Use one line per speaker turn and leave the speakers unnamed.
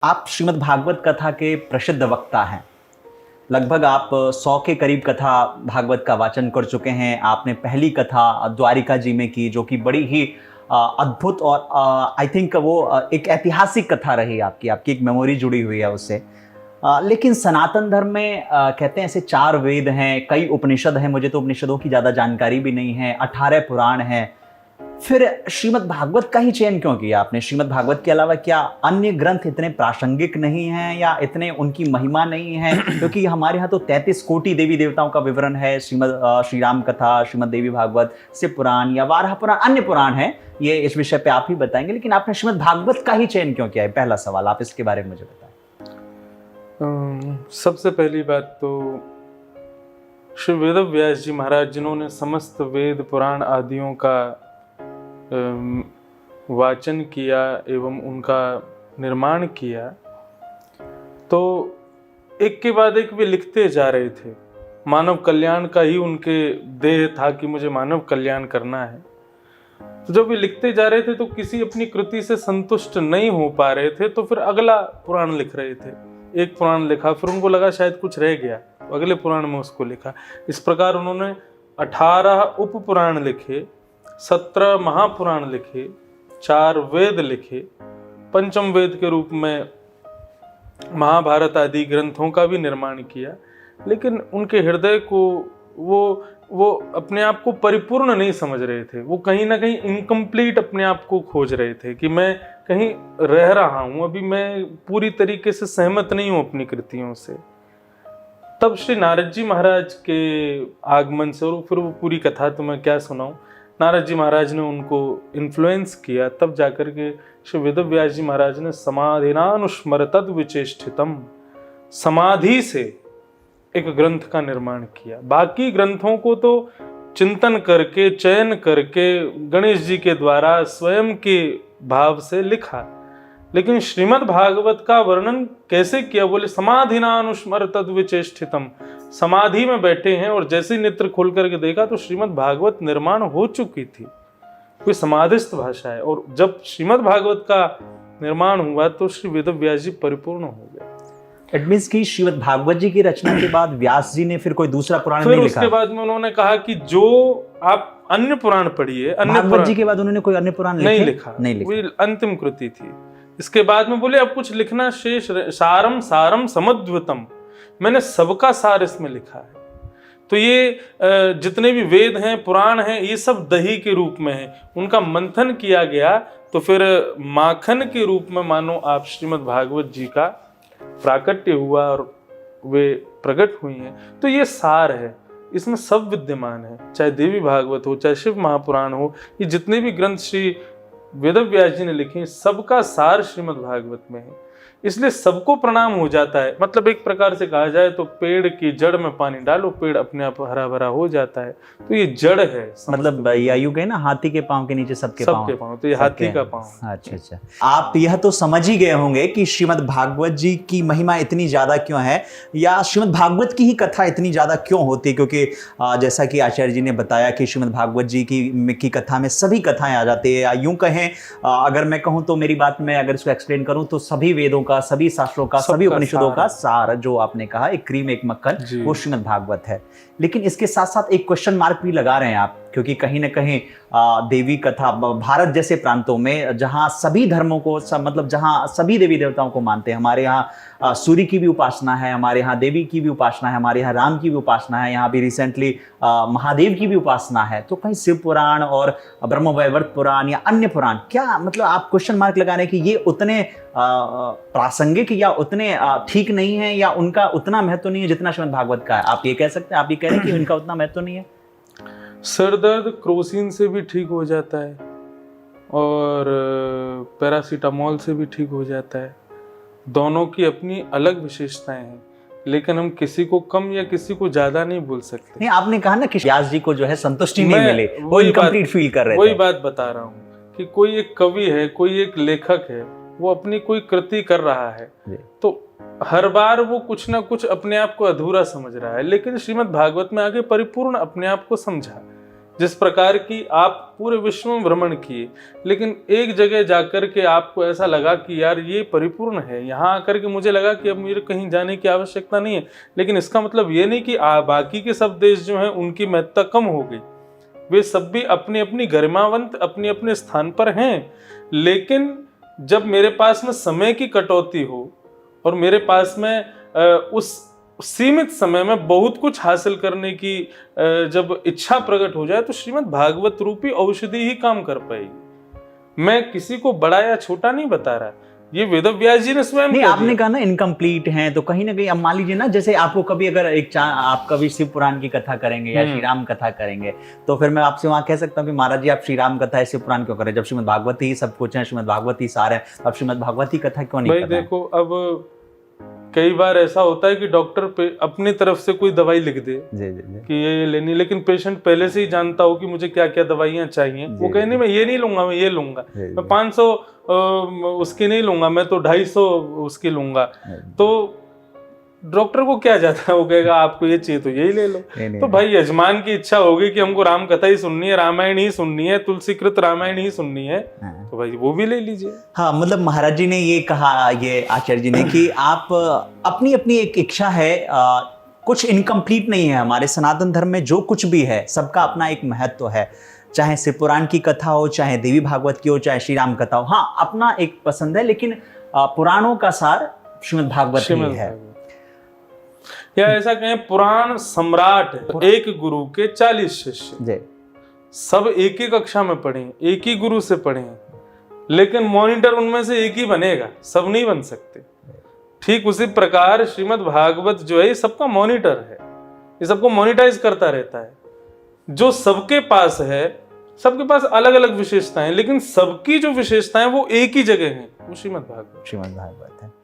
आप श्रीमद् भागवत कथा के प्रसिद्ध वक्ता हैं। लगभग आप 100 के करीब कथा भागवत का वाचन कर चुके हैं। आपने पहली कथा द्वारिका जी में की, जो कि बड़ी ही अद्भुत और आई थिंक वो एक ऐतिहासिक कथा रही। आपकी एक मेमोरी जुड़ी हुई है उससे। लेकिन सनातन धर्म में कहते हैं ऐसे 4 वेद हैं, कई उपनिषद हैं। मुझे तो उपनिषदों की ज़्यादा जानकारी भी नहीं है। 18 पुराण हैं। फिर श्रीमद् भागवत का ही चयन क्यों किया आपने? श्रीमद् भागवत के अलावा क्या अन्य ग्रंथ इतने प्रासंगिक नहीं हैं या इतने उनकी महिमा नहीं है? क्योंकि हमारे यहाँ तो 33 कोटि देवी देवताओं का विवरण है। श्री राम कथा, श्रीमद् देवी भागवत, शिव पुराण या वाराह पुराण, अन्य पुराण है। ये इस विषय पे आप ही बताएंगे, लेकिन आपने श्रीमद् भागवत का ही चयन क्यों किया है? पहला सवाल, आप इसके बारे में मुझे बताएं।
सबसे पहली बात तो श्री वेद व्यास जी महाराज, जिन्होंने समस्त वेद पुराण आदियों का वाचन किया एवं उनका निर्माण किया, तो एक के बाद एक वे लिखते जा रहे थे। मानव कल्याण का ही उनके देह था कि मुझे मानव कल्याण करना है। तो जब वे लिखते जा रहे थे तो किसी अपनी कृति से संतुष्ट नहीं हो पा रहे थे, तो फिर अगला पुराण लिख रहे थे। एक पुराण लिखा, फिर उनको लगा शायद कुछ रह गया, तो अगले पुराण में उसको लिखा। इस प्रकार उन्होंने 18 उप पुराण लिखे, 17 महापुराण लिखे, 4 वेद लिखे, पंचम वेद के रूप में महाभारत आदि ग्रंथों का भी निर्माण किया। लेकिन उनके हृदय को वो अपने आप को परिपूर्ण नहीं समझ रहे थे। वो कहीं ना कहीं इनकम्प्लीट अपने आप को खोज रहे थे कि मैं कहीं रह रहा हूँ, अभी मैं पूरी तरीके से सहमत नहीं हूँ अपनी कृतियों से। तब श्री नारद जी महाराज के आगमन से, और फिर वो पूरी कथा तो मैं क्या सुनाऊं, नारद जी महाराज ने उनको इन्फ्लुएंस किया। तब जाकर के श्री वेद व्यास जी महाराज ने समाधिनानुस्मर तद विचेष्टितम, समाधि से एक ग्रंथ का निर्माण किया। बाकी ग्रंथों को तो चिंतन करके, चयन करके, गणेश जी के द्वारा स्वयं के भाव से लिखा। लेकिन श्रीमद् भागवत का वर्णन कैसे किया? बोले समाधिनानुस्मर तद विचेष्टितम, समाधि में बैठे हैं और जैसे ही नेत्र खोल करके देखा तो श्रीमद् भागवत निर्माण हो चुकी थी। कोई समाधिस्थ भाषा है। और जब श्रीमद् भागवत का निर्माण हुआ तो श्री वेद व्यास जी परिपूर्ण हो गए।
इट मींस कि श्रीमद् भागवत जी की रचना के बाद व्यास जी ने फिर कोई दूसरा पुराण नहीं लिखा?
उसके बाद में उन्होंने कहा कि जो आप अन्य पुराण पढ़िए,
भागवत जी के बाद उन्होंने कोई अन्य पुराण
नहीं लिखा। वो अंतिम कृति थी। इसके बाद में बोले अब कुछ लिखना शेष, सारम सारम समद्वितम, मैंने सबका सार इसमें लिखा है। तो ये जितने भी वेद हैं, पुराण हैं, ये सब दही के रूप में है। उनका मंथन किया गया तो फिर माखन के रूप में मानो आप श्रीमद् भागवत जी का प्राकट्य हुआ और वे प्रकट हुई हैं। तो ये सार है, इसमें सब विद्यमान है। चाहे देवी भागवत हो, चाहे शिव महापुराण हो, ये जितने भी ग्रंथ श्री वेद व्यास जी ने लिखे, सबका सार श्रीमद् भागवत में है। इसलिए सबको प्रणाम हो जाता है। मतलब एक प्रकार से कहा जाए तो पेड़ की जड़ में पानी डालो, पेड़ अपने आप हरा भरा हो जाता है। तो ये जड़ है।
मतलब यूं कहे ना, हाथी के पांव के नीचे सबके पांव,
तो ये हाथी का पांव।
अच्छा। आप यह तो समझ ही गए होंगे कि श्रीमद् भागवत जी की महिमा इतनी ज्यादा क्यों है, या श्रीमद् भागवत की ही कथा इतनी ज्यादा क्यों होती है। क्योंकि जैसा कि आचार्य जी ने बताया कि श्रीमद् भागवत जी की कथा में सभी कथाएं आ जाती है। या यूं कहें, अगर मैं कहूं तो, मेरी बात में अगर इसको एक्सप्लेन करूं तो सभी वेदों का, सभी शास्त्रों का, सभी उपनिषदों का सार, जो आपने कहा एक क्रीम एक मक्खन, वो श्रीमद् भागवत है। लेकिन इसके साथ साथ एक क्वेश्चन मार्क भी लगा रहे हैं आप, क्योंकि कहीं ना कहीं देवी कथा भारत जैसे प्रांतों में जहां सभी धर्मों को मतलब जहां सभी देवी देवताओं को मानते हैं, हमारे यहाँ सूर्य की भी उपासना है, हमारे यहाँ देवी की भी उपासना है, हमारे यहाँ राम की भी उपासना है, यहाँ भी रिसेंटली महादेव की भी उपासना है। तो कहीं शिव पुराण और ब्रह्मवैवर्त पुराण या अन्य पुराण, क्या मतलब आप क्वेश्चन मार्क लगा रहे हैं कि ये उतने प्रासंगिक या उतने ठीक नहीं है, या उनका उतना महत्व नहीं है जितना श्रीमद् भागवत का है? आप ये कह सकते हैं, आप ये कह रहे हैं कि उनका उतना महत्व नहीं है?
सर दर्द क्रोसिन से भी ठीक हो जाता है और पैरासीटामोल से भी ठीक हो जाता है। दोनों की अपनी अलग विशेषताएं हैं, लेकिन हम किसी को कम या किसी को ज्यादा नहीं बोल सकते।
नहीं, आपने कहा ना कि व्यास जी को जो है संतुष्टि नहीं मिली, वो इनकम्प्लीट फील कर रहे थे।
वही बात बता रहा हूँ कि कोई एक कवि है, कोई एक लेखक है, वो अपनी कोई कृति कर रहा है, तो हर बार वो कुछ ना कुछ अपने आप को अधूरा समझ रहा है। लेकिन श्रीमद् भागवत में आगे परिपूर्ण अपने आप को समझा जिस प्रकार की आप पूरे विश्व में भ्रमण किए, लेकिन एक जगह जाकर के आपको ऐसा लगा कि यार ये परिपूर्ण है, यहाँ आकर के मुझे लगा कि अब मुझे कहीं जाने की आवश्यकता नहीं है। लेकिन इसका मतलब ये नहीं कि बाकी के सब देश जो हैं उनकी महत्ता कम हो गई, वे सब भी अपनी अपनी गरिमावंत अपने अपने स्थान पर हैं। लेकिन जब मेरे पास में समय की कटौती हो और मेरे पास में उस सीमित समय में बहुत कुछ हासिल करने की जब इच्छा प्रकट हो जाए, तो श्रीमद् भागवत रूपी औषधि ही काम कर पाएगी। मैं किसी को बड़ा या छोटा नहीं बता रहा, ये वेदव्यास जी ने स्वयं
नहीं,
कह
आपने
दिया।
कहा ना इनकम्प्लीट हैं, तो कहीं ना कहीं अब मान लीजिए ना, जैसे आपको कभी अगर आप कभी शिव पुराण की कथा करेंगे या श्री राम कथा करेंगे, तो फिर मैं आपसे वहां कह सकता हूँ कि महाराज जी आप श्री राम कथा है शिव पुराण क्यों करें, जब श्रीमद् भागवत ही सब कुछ है, श्रीमद् भागवत ही सार है, अब श्रीमद् भागवत ही कथा क्यों नहीं
भाई
कर रहे हैं?
देखो, अब कई बार ऐसा होता है कि डॉक्टर पे अपनी तरफ से कोई दवाई लिख दे
जी जी जी
कि ये लेनी, लेकिन पेशेंट पहले से ही जानता हो कि मुझे क्या क्या दवाइयाँ चाहिए, वो कहे नहीं मैं ये नहीं लूंगा, मैं ये लूंगा, मैं 500 उसकी नहीं लूंगा, मैं तो 250 उसकी लूंगा। तो डॉक्टर को क्या जाता है, वो कहेगा आपको ये चाहिए तो यही ले लो। तो भाई यजमान की इच्छा होगी कि हमको राम कथा ही सुननी है, रामायण ही सुननी है, तुलसीकृत रामायण ही सुननी है, तो भाई वो भी ले लीजिए।
हाँ, मतलब महाराज जी ने ये कहा, ये आचार्य जी ने, कि आप अपनी अपनी एक इच्छा है, कुछ इनकम्प्लीट नहीं है। हमारे सनातन धर्म में जो कुछ भी है सबका अपना एक महत्व है, चाहे शिव पुराण की कथा हो, चाहे देवी भागवत की हो, चाहे श्री राम कथा हो, हाँ अपना एक पसंद है, लेकिन पुराणों का सार श्रीमद् भागवत ही है।
या ऐसा कहें पुराण सम्राट है, एक गुरु के 40 शिष्य, सब एक ही कक्षा में पढ़े, एक ही गुरु से पढ़े, लेकिन मॉनिटर उनमें से एक ही बनेगा, सब नहीं बन सकते। ठीक उसी प्रकार श्रीमद् भागवत जो है ये सबका मॉनिटर है, ये सबको मॉनिटाइज करता रहता है। जो सबके पास है, सबके पास अलग अलग विशेषताएं, लेकिन सबकी जो विशेषताएं वो एक ही जगह है, वो श्रीमद् भागवत
है।